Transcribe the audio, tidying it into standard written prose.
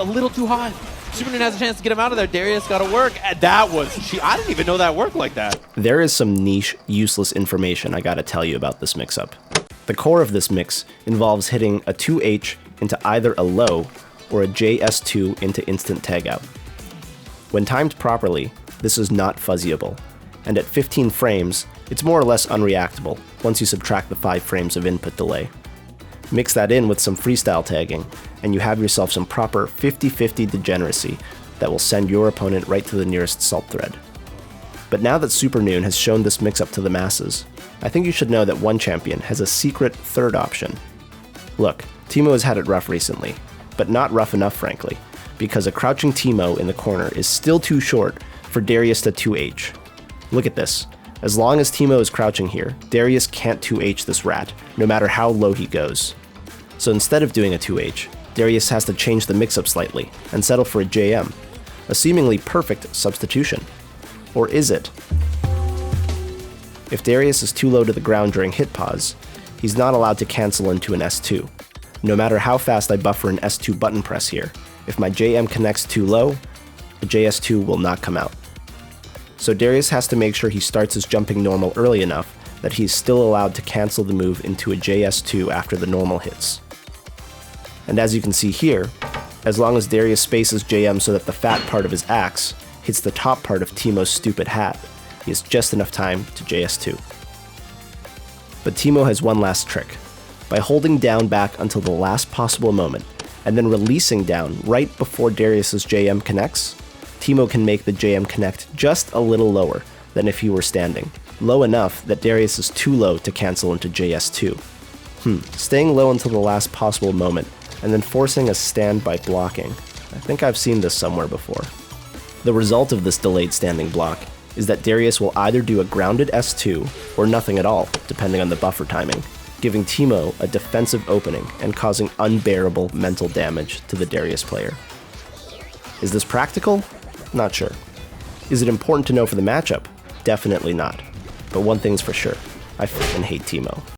a little too high. Supernoon has a chance to get him out of there. Darius got to work. And that was... I didn't even know that worked like that. There is some niche, useless information I gotta tell you about this mix-up. The core of this mix involves hitting a 2H into either a low or a JS2 into instant tagout. When timed properly, this is not fuzzyable, and at 15 frames, it's more or less unreactable once you subtract the 5 frames of input delay. Mix that in with some freestyle tagging, and you have yourself some proper 50-50 degeneracy that will send your opponent right to the nearest salt thread. But now that Supernoon has shown this mix-up to the masses, I think you should know that one champion has a secret third option. Look, Teemo has had it rough recently, but not rough enough frankly, because a crouching Teemo in the corner is still too short for Darius to 2H. Look at this. As long as Teemo is crouching here, Darius can't 2H this rat, no matter how low he goes. So instead of doing a 2H, Darius has to change the mix-up slightly and settle for a JM, a seemingly perfect substitution. Or is it? If Darius is too low to the ground during hit pause, he's not allowed to cancel into an S2. No matter how fast I buffer an S2 button press here, if my JM connects too low, the JS2 will not come out. So Darius has to make sure he starts his jumping normal early enough that he's still allowed to cancel the move into a JS2 after the normal hits. And as you can see here, as long as Darius spaces JM so that the fat part of his axe hits the top part of Teemo's stupid hat, he has just enough time to JS2. But Teemo has one last trick. By holding down back until the last possible moment, and then releasing down right before Darius's JM connects, Teemo can make the JM connect just a little lower than if he were standing, low enough that Darius is too low to cancel into JS2. Staying low until the last possible moment, and then forcing a stand by blocking. I think I've seen this somewhere before. The result of this delayed standing block is that Darius will either do a grounded S2 or nothing at all, depending on the buffer timing, giving Teemo a defensive opening and causing unbearable mental damage to the Darius player. Is this practical? Not sure. Is it important to know for the matchup? Definitely not. But one thing's for sure, I fucking hate Teemo.